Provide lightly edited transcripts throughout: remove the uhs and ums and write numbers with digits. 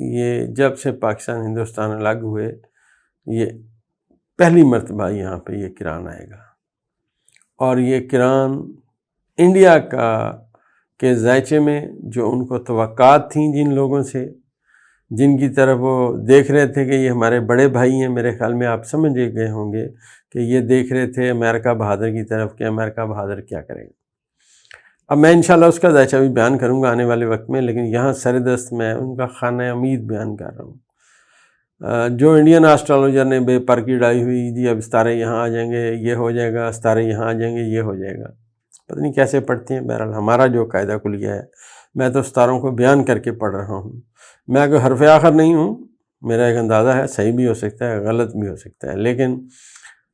یہ جب سے پاکستان ہندوستان الگ ہوئے یہ پہلی مرتبہ یہاں پہ یہ کران آئے گا، اور یہ کران انڈیا کے ذائچے میں جو ان کو توقعات تھیں جن لوگوں سے، جن کی طرف وہ دیکھ رہے تھے کہ یہ ہمارے بڑے بھائی ہیں، میرے خیال میں آپ سمجھ گئے ہوں گے کہ یہ دیکھ رہے تھے امریکہ بہادر کی طرف کہ امریکہ بہادر کیا کرے گا۔ اب میں انشاءاللہ اس کا ذائچہ بھی بیان کروں گا آنے والے وقت میں، لیکن یہاں سر دست میں ان کا خانہ امید بیان کر رہا ہوں۔ جو انڈین آسٹرالوجر نے بے پرکی ڈائی ہوئی جی اب ستارے یہاں آ جائیں گے، یہ ہو جائے گا، ستارے یہاں آ جائیں گے، یہ ہو جائے گا، پتہ نہیں کیسے پڑھتے ہیں۔ بہرحال ہمارا جو قاعدہ کلیہ ہے، میں تو ستاروں کو بیان کر کے پڑھ رہا ہوں، میں کوئی حرف آخر نہیں ہوں، میرا ایک اندازہ ہے، صحیح بھی ہو سکتا ہے غلط بھی ہو سکتا ہے، لیکن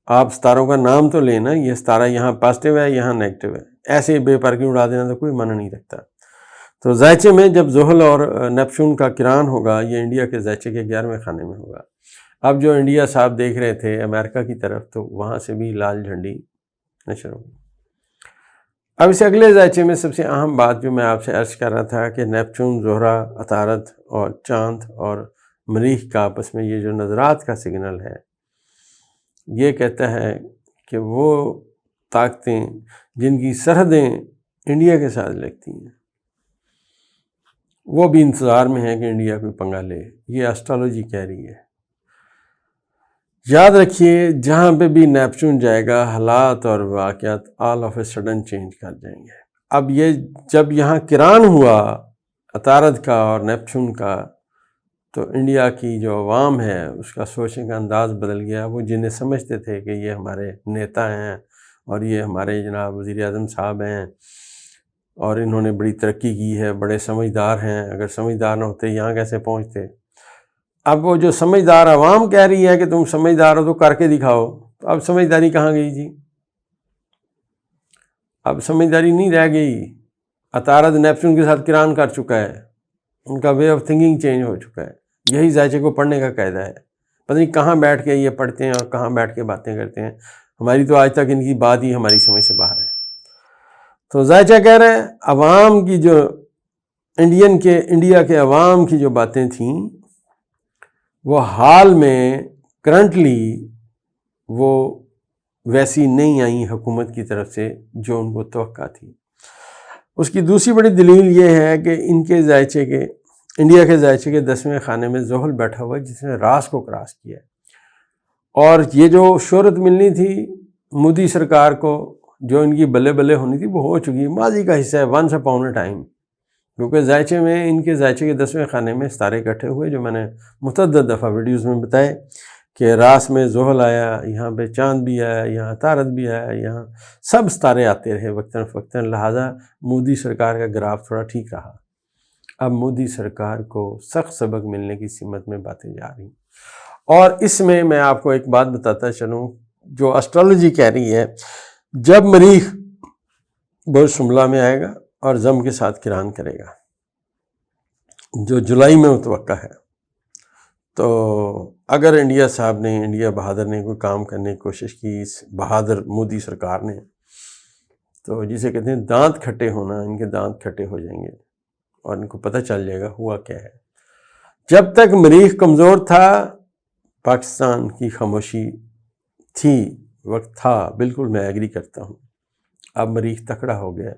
آپ ستاروں کا نام تو لینا، یہ ستارہ یہاں پازیٹیو ہے یہاں نیگیٹو ہے، ایسے ہی بے پرکی اڑا دینا تو کوئی معنی نہیں رکھتا۔ تو ذائچے میں جب زحل اور نیپچون کا کران ہوگا، یہ انڈیا کے ذائچے کے 11ویں خانے میں ہوگا۔ اب جو انڈیا صاحب دیکھ رہے تھے امریکہ کی طرف، تو وہاں سے بھی لال جھنڈی نشر ہوگی۔ اب اس اگلے ذائچے میں سب سے اہم بات جو میں آپ سے عرض کر رہا تھا کہ نیپچون، زہرہ، عطارد اور چاند اور مریخ کا آپس میں یہ جو نظرات کا سگنل ہے، یہ کہتا ہے کہ وہ طاقتیں جن کی سرحدیں انڈیا کے ساتھ لگتی ہیں وہ بھی انتظار میں ہیں کہ انڈیا کوئی پنگا لے، یہ اسٹرالوجی کہہ رہی ہے۔ یاد رکھیے جہاں پہ بھی نیپچون جائے گا حالات اور واقعات all of a sudden change کر جائیں گے۔ اب یہ جب یہاں کران ہوا عطارد کا اور نیپچون کا، تو انڈیا کی جو عوام ہے اس کا سوچنے کا انداز بدل گیا۔ وہ جنہیں سمجھتے تھے کہ یہ ہمارے نیتا ہیں اور یہ ہمارے جناب وزیر اعظم صاحب ہیں اور انہوں نے بڑی ترقی کی ہے، بڑے سمجھدار ہیں، اگر سمجھدار نہ ہوتے یہاں کیسے پہنچتے۔ اب وہ جو سمجھدار عوام کہہ رہی ہے کہ تم سمجھدار ہو تو کر کے دکھاؤ، تو اب سمجھداری کہاں گئی جی؟ اب سمجھداری نہیں رہ گئی۔ عطارد نیپچون کے ساتھ کران کر چکا ہے، ان کا وے آف تھنکنگ چینج ہو چکا ہے۔ یہی ذائچے کو پڑھنے کا قاعدہ ہے، پتہ نہیں کہاں بیٹھ کے یہ پڑھتے ہیں اور کہاں بیٹھ کے باتیں کرتے ہیں، ہماری تو آج تک ان کی بات ہی ہماری سمجھ سے باہر ہے۔ تو ذائچہ کہہ رہے ہیں عوام کی جو انڈیا کے عوام کی جو باتیں تھیں وہ حال میں کرنٹلی وہ ویسی نہیں آئیں حکومت کی طرف سے جو ان کو توقع تھی۔ اس کی دوسری بڑی دلیل یہ ہے کہ انڈیا کے ذائچے کے 10ویں خانے میں زحل بیٹھا ہوا ہے جس نے راس کو کراس کیا ہے، اور یہ جو شہرت ملنی تھی مودی سرکار کو، جو ان کی بلے بلے ہونی تھی، وہ ہو چکی، ماضی کا حصہ ہے، ونس اپون اے ٹائم۔ کیونکہ ذائچے میں ان کے ذائچے کے 10ویں خانے میں ستارے اکٹھے ہوئے، جو میں نے متعدد دفعہ ویڈیوز میں بتائے کہ راس میں زحل آیا، یہاں پہ چاند بھی آیا، یہاں عطارد بھی آیا، یہاں سب ستارے آتے رہے وقتاً فوقتاً، لہٰذا مودی سرکار کا گراف تھوڑا ٹھیک رہا۔ اب مودی سرکار کو سخت سبق ملنے کی سمت میں باتیں جا رہی ہیں، اور اس میں آپ کو ایک بات بتاتا چلوں جو اسٹرالوجی کہہ رہی ہے، جب مریخ برج شملہ میں آئے گا اور زم کے ساتھ کران کرے گا جو جولائی میں متوقع ہے، تو اگر انڈیا بہادر نے کوئی کام کرنے کی کوشش کی، اس بہادر مودی سرکار نے، تو جسے کہتے ہیں دانت کھٹے ہونا، ان کے دانت کھٹے ہو جائیں گے اور ان کو پتہ چل جائے گا ہوا کیا ہے۔ جب تک مریخ کمزور تھا پاکستان کی خاموشی تھی، وقت تھا، بالکل میں ایگری کرتا ہوں۔ اب مریخ تکڑا ہو گیا،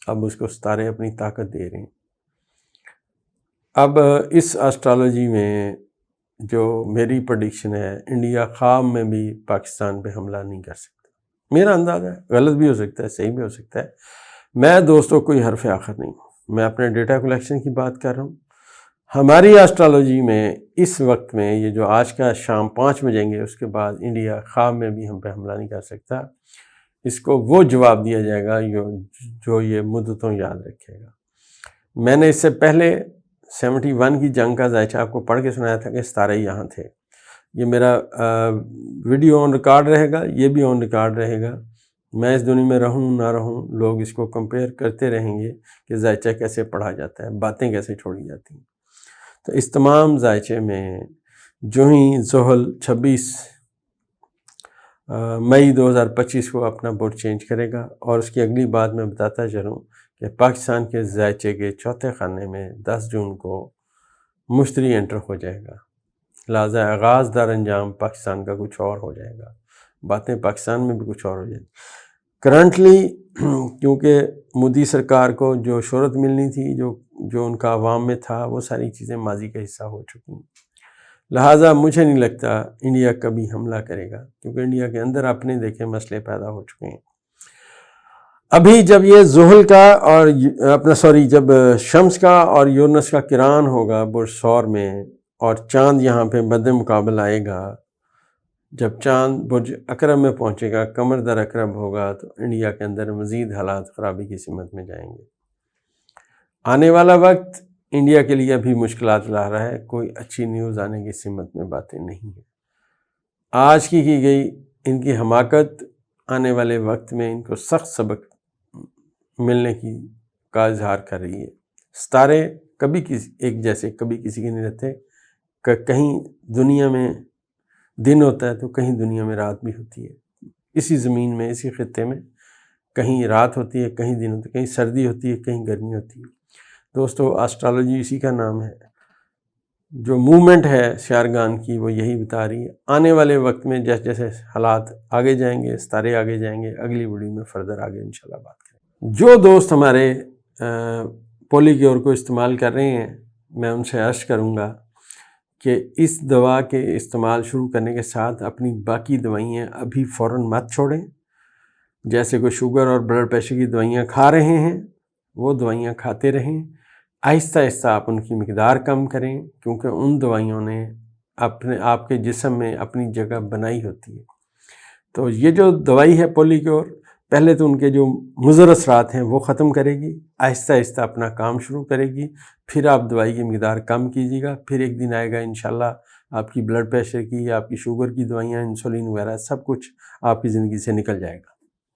اب اس کو ستارے اپنی طاقت دے رہے ہیں۔ اب اس اسٹرالوجی میں جو میری پریڈکشن ہے، انڈیا خواب میں بھی پاکستان پہ حملہ نہیں کر سکتا، میرا اندازہ ہے، غلط بھی ہو سکتا ہے، صحیح بھی ہو سکتا ہے۔ میں دوستوں کوئی حرف آخر نہیں ہوں، میں اپنے ڈیٹا کلیکشن کی بات کر رہا ہوں۔ ہماری اسٹرالوجی میں اس وقت میں یہ جو آج کا شام 5 بجیں گے، اس کے بعد انڈیا خواب میں بھی ہم پہ حملہ نہیں کر سکتا۔ اس کو وہ جواب دیا جائے گا جو یہ مدتوں یاد رکھے گا۔ میں نے اس سے پہلے 71 کی جنگ کا ذائچہ آپ کو پڑھ کے سنایا تھا کہ ستارے یہاں تھے۔ یہ میرا ویڈیو آن ریکارڈ رہے گا، یہ بھی آن ریکارڈ رہے گا۔ میں اس دنیا میں رہوں نہ رہوں، لوگ اس کو کمپیئر کرتے رہیں گے کہ ذائچہ کیسے پڑھا جاتا ہے، باتیں کیسے چھوڑی جاتی ہیں۔ تو اس تمام ذائچے میں جو ہی زحل 26 مئی 2025 کو اپنا برج چینج کرے گا، اور اس کی اگلی بات میں بتاتا چلوں کہ پاکستان کے ذائچے کے 4تھے خانے میں 10 جون کو مشتری انٹر ہو جائے گا، لہٰذا آغاز دار انجام پاکستان کا کچھ اور ہو جائے گا، باتیں پاکستان میں بھی کچھ اور ہو جائیں گی۔ کرنٹلی کیونکہ مودی سرکار کو جو شہرت ملنی تھی، جو ان کا عوام میں تھا، وہ ساری چیزیں ماضی کا حصہ ہو چکی ہیں، لہٰذا مجھے نہیں لگتا انڈیا کبھی حملہ کرے گا، کیونکہ انڈیا کے اندر اپنے دیکھیں مسئلے پیدا ہو چکے ہیں۔ ابھی جب یہ زحل کا اور جب شمس کا اور یورنس کا کران ہوگا برج ثور میں، اور چاند یہاں پہ مد مقابل آئے گا، جب چاند برج اکرب میں پہنچے گا، قمر در اکرب ہوگا، تو انڈیا کے اندر مزید حالات خرابی کی سمت میں جائیں گے۔ آنے والا وقت انڈیا کے لیے ابھی مشکلات لا رہا ہے، کوئی اچھی نیوز آنے کی سمت میں باتیں نہیں ہیں۔ آج کی گئی ان کی حماقت آنے والے وقت میں ان کو سخت سبق ملنے کا اظہار کر رہی ہے۔ ستارے کبھی ایک جیسے کبھی کسی کے نہیں رہتے، کہیں دنیا میں دن ہوتا ہے تو کہیں دنیا میں رات بھی ہوتی ہے، اسی زمین میں، اسی خطے میں کہیں رات ہوتی ہے، کہیں دن ہوتی ہے، کہیں سردی ہوتی ہے، کہیں گرمی ہوتی ہے۔ دوستو اسٹرالوجی اسی کا نام ہے، جو موومنٹ ہے شارگان کی وہ یہی بتا رہی ہے۔ آنے والے وقت میں جیسے جیسے حالات آگے جائیں گے، ستارے آگے جائیں گے، اگلی ویڈیو میں فردر آگے انشاءاللہ بات کریں۔ جو دوست ہمارے پولیکیور کو استعمال کر رہے ہیں، میں ان سے عرض کروں گا کہ اس دوا کے استعمال شروع کرنے کے ساتھ اپنی باقی دوائیاں ابھی فوراً مت چھوڑیں۔ جیسے کوئی شوگر اور بلڈ پریشر کی دوائیاں کھا رہے ہیں، وہ دوائیاں کھاتے رہیں، آہستہ آہستہ آپ ان کی مقدار کم کریں، کیونکہ ان دوائیوں نے آپ کے جسم میں اپنی جگہ بنائی ہوتی ہے۔ تو یہ جو دوائی ہے پولیکیور، پہلے تو ان کے جو مضر اثرات ہیں وہ ختم کرے گی، آہستہ آہستہ اپنا کام شروع کرے گی، پھر آپ دوائی کی مقدار کم کیجیے گا، پھر ایک دن آئے گا انشاءاللہ آپ کی بلڈ پریشر کی یا آپ کی شوگر کی دوائیاں، انسولین وغیرہ سب کچھ آپ کی زندگی سے نکل جائے گا۔